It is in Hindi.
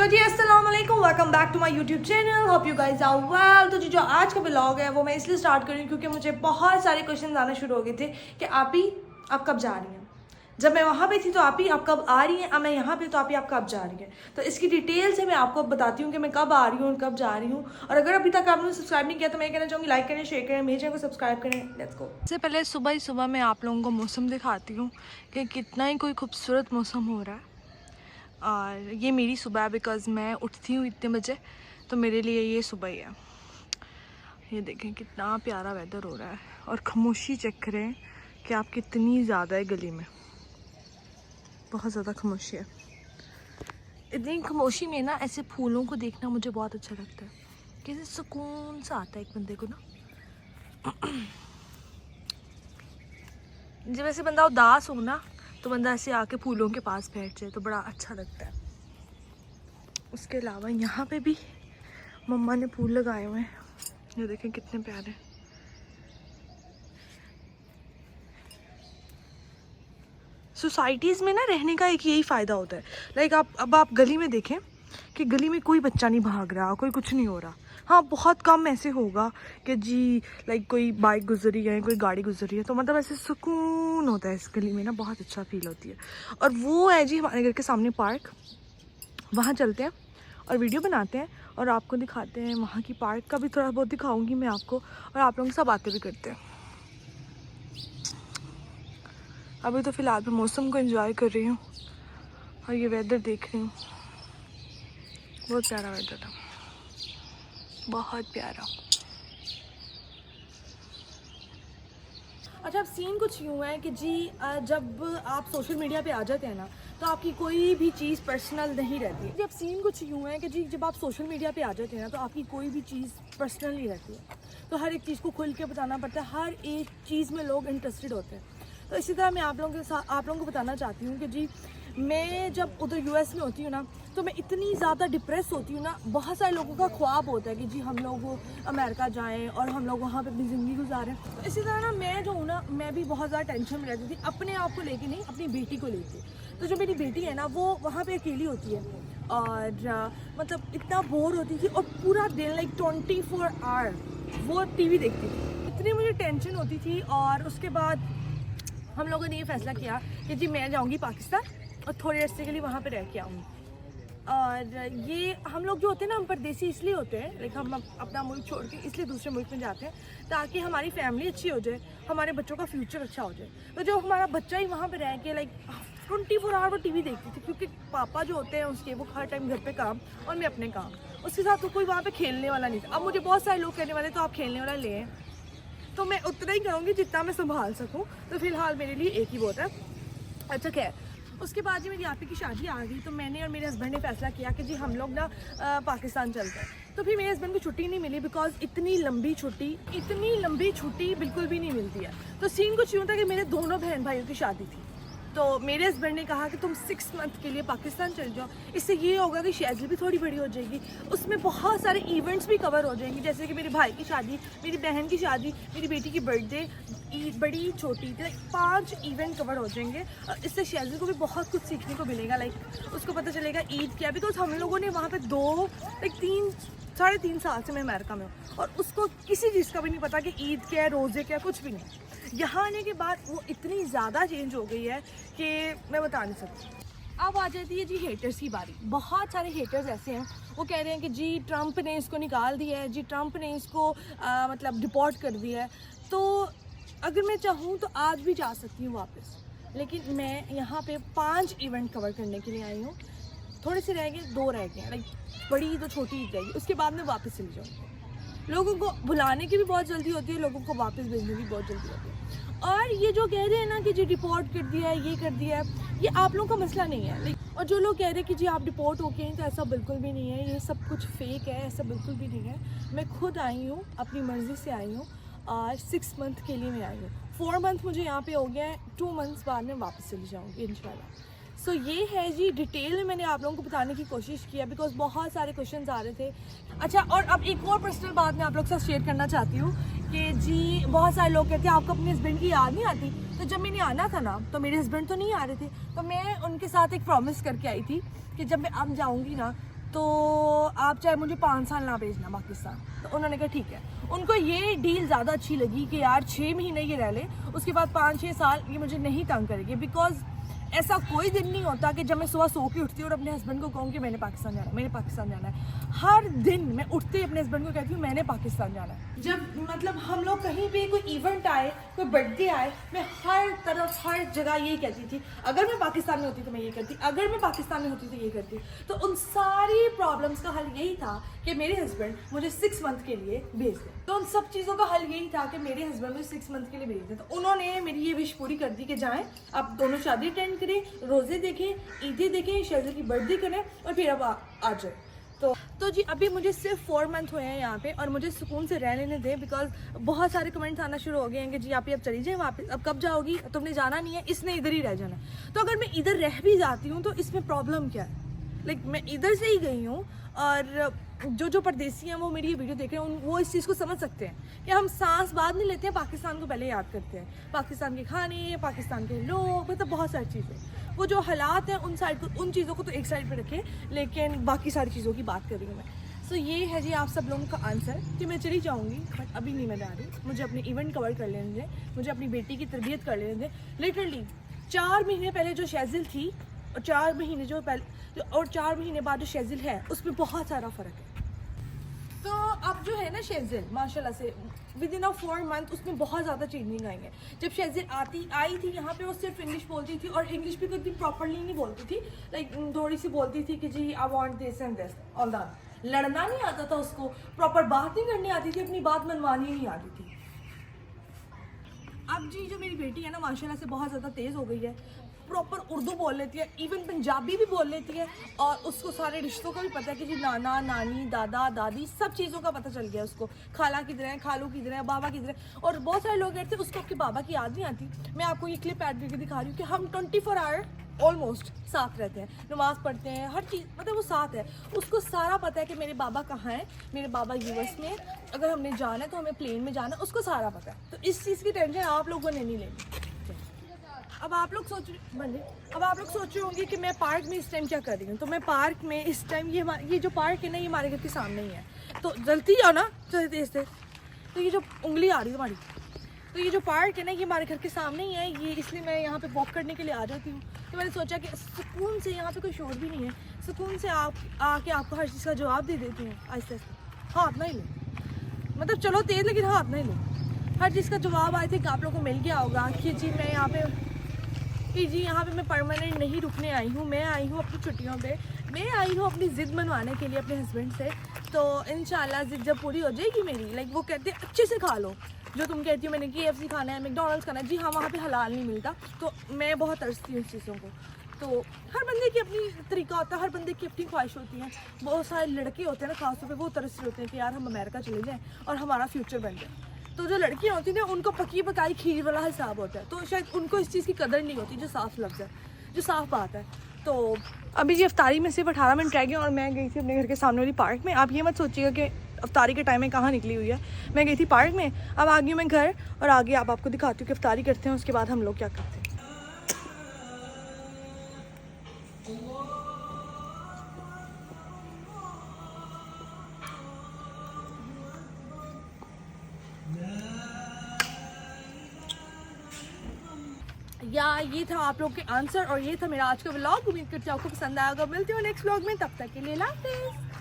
तो जी अस्सलाम वालेकुम, welcome back to my YouTube channel. Hope you guys are well. तो जी जो आज का ब्लॉग है वो मैं इसलिए स्टार्ट कर रही हूँ क्योंकि मुझे बहुत सारे क्वेश्चन आने शुरू हो गए थे कि आप कब जा रही हैं। जब मैं वहाँ पे थी तो आप कब आ रही हैं, अब मैं यहाँ पे तो आप कब जा रही हैं। तो इसकी डिटेल से मैं आपको बताती हूँ कि मैं कब आ रही हूँ और कब जा रही हूँ। और अगर अभी तक आपने सब्सक्राइब नहीं किया तो मैं कहना चाहूँगी लाइक करें, शेयर करें, मेरे चैनल को सब्सक्राइब करें। Let's go. इससे पहले सुबह ही सुबह मैं आप लोगों को मौसम दिखाती हूँ कि कितना ही कोई खूबसूरत मौसम हो रहा है। और ये मेरी सुबह है बिकॉज़ मैं उठती हूँ इतने बजे, तो मेरे लिए ये सुबह ही है। ये देखें कितना प्यारा वेदर हो रहा है और खामोशी चेक करें कि आप कितनी ज़्यादा है गली में, बहुत ज़्यादा खामोशी है। इतनी खामोशी में ना ऐसे फूलों को देखना मुझे बहुत अच्छा लगता है, कैसे सुकून सा आता है एक बंदे को ना। जब ऐसे बंदा उदास हो ना तो बंदा ऐसे आके फूलों के पास बैठ जाए तो बड़ा अच्छा लगता है। उसके अलावा यहाँ पे भी मम्मा ने फूल लगाए हुए हैं, ये देखें कितने प्यारे। सोसाइटीज़ में ना रहने का एक यही फ़ायदा होता है। लाइक आप गली में देखें कि गली में कोई बच्चा नहीं भाग रहा, कोई कुछ नहीं हो रहा। हाँ, बहुत कम ऐसे होगा कि जी लाइक कोई बाइक गुजरी है, कोई गाड़ी गुजरी है, तो मतलब ऐसे सुकून होता है इस गली में ना, बहुत अच्छा फील होती है। और वो है जी हमारे घर के सामने पार्क, वहाँ चलते हैं और वीडियो बनाते हैं और आपको दिखाते हैं। वहाँ की पार्क का भी थोड़ा बहुत दिखाऊंगी मैं आपको, और आप लोगों के साथ बातें भी करते हैं। अभी तो फ़िलहाल मैं मौसम को एंजॉय कर रही हूँ और ये वेदर देख रही हूँ, बहुत प्यारा वेदर है, बहुत प्यारा। अच्छा, अब सीन कुछ यूँ है कि जी जब आप सोशल मीडिया पे आ जाते हैं ना तो आपकी कोई भी चीज़ पर्सनल नहीं रहती है। जब सीन कुछ यूँ है कि जी जब आप सोशल मीडिया पे आ जाते हैं ना तो आपकी कोई भी चीज़ पर्सनल नहीं रहती है। तो हर एक चीज़ को खुल के बताना पड़ता है, हर एक चीज़ में लोग इंटरेस्टेड होते हैं। तो इसी तरह मैं आप लोगों को बताना चाहती हूँ कि जी मैं जब उधर यूएस में होती हूँ ना तो मैं इतनी ज़्यादा डिप्रेस होती हूँ ना। बहुत सारे लोगों का ख्वाब होता है कि जी हम लोग अमेरिका जाएं और हम लोग वहाँ पे अपनी ज़िंदगी गुजारें। तो इसी तरह ना मैं जो हूँ ना, मैं भी बहुत ज़्यादा टेंशन में रहती थी, अपने आप को लेके नहीं, अपनी बेटी को लेके। तो जो मेरी बेटी है ना वो वहाँ पे अकेली होती है और मतलब इतना बोर होती थी और पूरा दिन लाइक 24 आवर वो टीवी देखती थी। इतनी मुझे टेंशन होती थी। और उसके बाद हम लोगों ने ये फैसला किया कि जी मैं जाऊँगी पाकिस्तान और थोड़े अरसे के लिए वहाँ पे रह के आऊँगी। और ये हम लोग जो होते हैं ना, हम परदेसी इसलिए होते हैं, लाइक हम अपना मुल्क छोड़ के इसलिए दूसरे मुल्क में जाते हैं ताकि हमारी फैमिली अच्छी हो जाए, हमारे बच्चों का फ्यूचर अच्छा हो जाए। तो जो हमारा बच्चा ही वहाँ पे रह के लाइक 24 आवर वो टीवी देखती थी, क्योंकि पापा जो होते हैं उसके वो हर टाइम घर पे काम और मैं अपने काम, उसके साथ तो कोई वहाँ पे खेलने वाला नहीं था। अब मुझे बहुत सारे लोग कहने वाले तो आप खेलने वाला ले, तो मैं उतना ही करूँगी जितना मैं संभाल सकूँ। तो फिलहाल मेरे लिए एक ही बहुत है। अच्छा खैर, उसके बाद जी मेरी आपी की शादी आ गई तो मैंने और मेरे हस्बैंड ने फैसला किया कि जी हम लोग ना पाकिस्तान चलते हैं। तो फिर मेरे हस्बैंड को छुट्टी नहीं मिली बिकॉज इतनी लंबी छुट्टी बिल्कुल भी नहीं मिलती है। तो सीन कुछ यूँ था कि मेरे दोनों बहन भाइयों की शादी थी, तो मेरे हस्बैंड ने कहा कि तुम 6 मंथ के लिए पाकिस्तान चल जाओ। इससे ये होगा कि शेड्यूल भी थोड़ी बड़ी हो जाएगी, उसमें बहुत सारे इवेंट्स भी कवर हो जाएंगी, जैसे कि मेरे भाई की शादी, मेरी बहन की शादी, मेरी बेटी की बर्थडे, ईद बड़ी छोटी थी, 5 इवेंट कवर हो जाएंगे। और इससे शेड्यूल को भी बहुत कुछ सीखने को मिलेगा। लाइक उसको पता चलेगा ईद क्या, बिकॉज हम लोगों ने वहाँ पर 3 साढ़े 3 साल से मैं अमेरिका में हूँ और उसको किसी चीज़ का भी नहीं पता कि ईद क्या है, रोज़े क्या, कुछ भी नहीं। यहाँ आने के बाद वो इतनी ज़्यादा चेंज हो गई है कि मैं बता नहीं सकती। अब आ जाती है जी हेटर्स की बारी। बहुत सारे हेटर्स ऐसे हैं, वो कह रहे हैं कि जी ट्रंप ने इसको निकाल दिया है, जी ट्रंप ने इसको मतलब डिपोर्ट कर दिया है। तो अगर मैं चाहूँ तो आज भी जा सकती हूँ वापस, लेकिन मैं यहाँ पे 5 इवेंट कवर करने के लिए आई हूँ। थोड़े से रह गए, 2 रह गए, लाइक बड़ी तो छोटी ईद रहेगी, उसके बाद मैं वापस चली जाऊँगी। लोगों को बुलाने की भी बहुत जल्दी होती है, लोगों को वापस भेजने की बहुत जल्दी होती है। और ये जो कह रहे हैं ना कि जी डिपोर्ट कर दिया है, ये कर दिया है, ये आप लोगों का मसला नहीं है। और जो लोग कह रहे हैं कि जी आप डिपोर्ट हो गए हैं, तो ऐसा बिल्कुल भी नहीं है, ये सब कुछ फेक है, ऐसा बिल्कुल भी नहीं है। मैं खुद आई हूँ, अपनी मर्ज़ी से आई हूँ और 6 मंथ के लिए मैं आई हूँ। 4 मंथ मुझे यहाँ पे हो गया है, 2 मंथ्स बाद में वापस चली जाऊँगी इंशाल्लाह। सो ये है जी डिटेल में मैंने आप लोगों को बताने की कोशिश किया बिकॉज बहुत सारे क्वेश्चंस आ रहे थे। अच्छा, और अब एक और पर्सनल बात मैं आप लोग के साथ शेयर करना चाहती हूँ कि जी बहुत सारे लोग कहते हैं आपको अपने हस्बैंड की याद नहीं आती। तो जब मैंने आना था ना तो मेरे हस्बैंड तो नहीं आ रहे थे, तो मैं उनके साथ एक प्रॉमिस करके आई थी कि जब मैं अब जाऊँगी ना तो आप चाहे मुझे 5 साल ना भेजना पाकिस्तान। तो उन्होंने कहा ठीक है। उनको ये डील ज़्यादा अच्छी लगी कि यार 6 महीने ये रह ले, उसके बाद 5-6 साल ये मुझे नहीं तंग करेगी। बिकॉज ऐसा कोई दिन नहीं होता कि जब मैं सुबह सो के उठती हूँ और अपने हस्बैंड को कहूँ कि मैंने पाकिस्तान जाना है, मैंने पाकिस्तान जाना है। हर दिन मैं उठते ही अपने हस्बैंड को कहती हूँ मैंने पाकिस्तान जाना है। जब मतलब हम लोग कहीं पे कोई इवेंट आए, कोई बर्थडे आए, मैं हर तरफ हर जगह यही कहती थी, अगर मैं पाकिस्तान में होती तो मैं ये करती, अगर मैं पाकिस्तान में होती तो ये करती। तो उन सारी प्रॉब्लम्स का हल यही था कि मेरे हस्बैंड मुझे 6 मंथ के लिए भेज दें। तो उन सब चीज़ों का हल यही था कि मेरे हस्बैंड मुझे 6 मंथ के लिए भेज दें। तो उन्होंने मेरी ये विश पूरी कर दी कि जाएँ, आप दोनों शादी अटेंड करें, रोज़े देखें, ईदें देखें, शेज़े की बर्थडे करें और फिर अब आ जाए। तो जी अभी मुझे सिर्फ 4 मंथ हुए हैं यहाँ पे और मुझे सुकून से रह लेने दें। बिकॉज बहुत सारे कमेंट्स आना शुरू हो गए हैं कि जी आप चली जाए वापस, अब कब जाओगी, तुमने जाना नहीं है, इसने इधर ही रह जाना है। तो अगर मैं इधर रह भी जाती हूँ तो इसमें प्रॉब्लम क्या है? लाइक मैं इधर से ही गई हूँ और जो परदेसी हैं वो मेरी ये वीडियो देख रहे हैं, वो इस चीज़ को समझ सकते हैं कि हम सांस बाद नहीं लेते हैं, पाकिस्तान को पहले याद करते हैं। पाकिस्तान के खाने, पाकिस्तान के लोग, मतलब बहुत सारी चीज़ें, वो जो हालात हैं उन साइड को, उन चीज़ों को तो एक साइड पे रखें, लेकिन बाकी सारी चीज़ों की बात कर रही हूँ मैं। सो ये है जी आप सब लोगों का आंसर कि मैं चली जाऊँगी, बट अभी नहीं मैं जा रही। मुझे अपने इवेंट कवर कर लेने दें, मुझे अपनी बेटी की तरबियत कर लेने दें। लिटरली 4 महीने पहले जो शेजिल थी और 4 महीने जो पहले और 4 महीने बाद जो शेजिल है उसमें बहुत सारा फ़र्क है। तो अब जो है ना शेजिल माशाल्लाह से विद इन 4 मंथ उसमें बहुत ज़्यादा चेंजिंग आई है। जब शेजिल आई थी यहाँ पे वो सिर्फ इंग्लिश बोलती थी और इंग्लिश भी कभी प्रॉपरली नहीं बोलती थी, लाइक थोड़ी सी बोलती थी कि जी I want this and this all that. लड़ना नहीं आता था उसको, प्रॉपर बात नहीं करनी आती थी, अपनी बात मनवानी नहीं आती थी। अब जी जो मेरी बेटी है ना माशाल्लाह से बहुत ज़्यादा तेज़ हो गई है, प्रॉपर उर्दू बोल लेती है, इवन पंजाबी भी बोल लेती है और उसको सारे रिश्तों का भी पता है कि जी नाना नानी दादा दादी सब चीज़ों का पता चल गया उसको, खाला किधर है, खालू किधर है, बाबा किधर है। और बहुत सारे लोग कहते हैं उसको आपके बाबा की याद नहीं आती। मैं आपको ये क्लिप ऐड करके दिखा रही हूँ कि हम 24 आवर ऑलमोस्ट साथ रहते हैं, नमाज़ पढ़ते हैं, हर चीज़ मतलब वो साथ है। उसको सारा पता है कि मेरे बाबा कहाँ हैं, मेरे बाबा यूएस में, अगर हमने जाना है तो हमें प्लेन में जाना है, उसको सारा पता है। तो इस चीज़ की टेंशन आप लोगों ने नहीं लेनी। अब आप लोग सोच रहे होंगे कि मैं पार्क में इस टाइम क्या कर रही हूँ। तो मैं पार्क में इस टाइम ये जो पार्क है ना ये हमारे घर के सामने ही है, तो जल्दी जाओ ना तेज से। तो ये जो उंगली आ रही है तुम्हारी, तो ये जो पार्क है ना ये हमारे घर के सामने ही है, ये इसलिए मैं यहाँ पे वॉक करने के लिए आ जाती हूँ। तो मैंने सोचा कि सुकून से, यहाँ पे कोई शोर भी नहीं है, सुकून से आके आपको हर चीज़ का जवाब दे देती हूँ आहिस्ते आहिस्ते। हाथ ना ही लो, मतलब चलो तेज़ लेकिन हाथ ना ही लो। हर चीज़ का जवाब आई थिंक आप लोगों को मिल गया होगा कि जी मैं यहाँ पे यहाँ पे मैं परमानेंट नहीं रुकने आई हूँ। मैं आई हूँ अपनी छुट्टियों पे, मैं आई हूँ अपनी ज़िद मनवाने के लिए अपने हस्बैंड से। तो इंशाल्लाह ज़िद जब पूरी हो जाएगी मेरी, लाइक वो कहते हैं अच्छे से खा लो, जो तुम कहती हो मैंने KFC खाना है, मैकडॉनल्ड्स खाना है, जी हाँ वहाँ पे हलाल नहीं मिलता, तो मैं बहुत तरसती हूँ उस चीज़ों को। तो हर बंदे की अपनी तरीका होता है, हर बंदे की अपनी ख्वाहिश होती है। बहुत सारे लड़के होते हैं ना खासतौर पे, वो तरसते होते हैं कि यार हम अमेरिका चले जाएँ और हमारा फ्यूचर बन जाए। तो जो लड़कियाँ होती हैं ना उनको पकी पकाई खीर वाला हिसाब होता है, तो शायद उनको इस चीज़ की कदर नहीं होती, जो साफ लफ्ज़ है, जो साफ बात है। तो अभी जी अफ्तारी में सिर्फ 18 मिनट रह गए और मैं गई थी अपने घर के सामने वाली पार्क में। आप ये मत सोचिएगा कि अफ्तारी के टाइम में कहाँ निकली हुई है, मैं गई थी पार्क में। अब आ गई मैं घर और आगे आपको दिखाती हूँ कि अफ्तारी करते हैं, उसके बाद हम लोग क्या करते हैं। या ये था आप लोग के आंसर और ये था मेरा आज का व्लॉग। उम्मीद करती हूँ आपको पसंद आएगा। मिलती हूँ नेक्स्ट व्लॉग में, तब तक के लिए अल्लाह हाफ़िज़।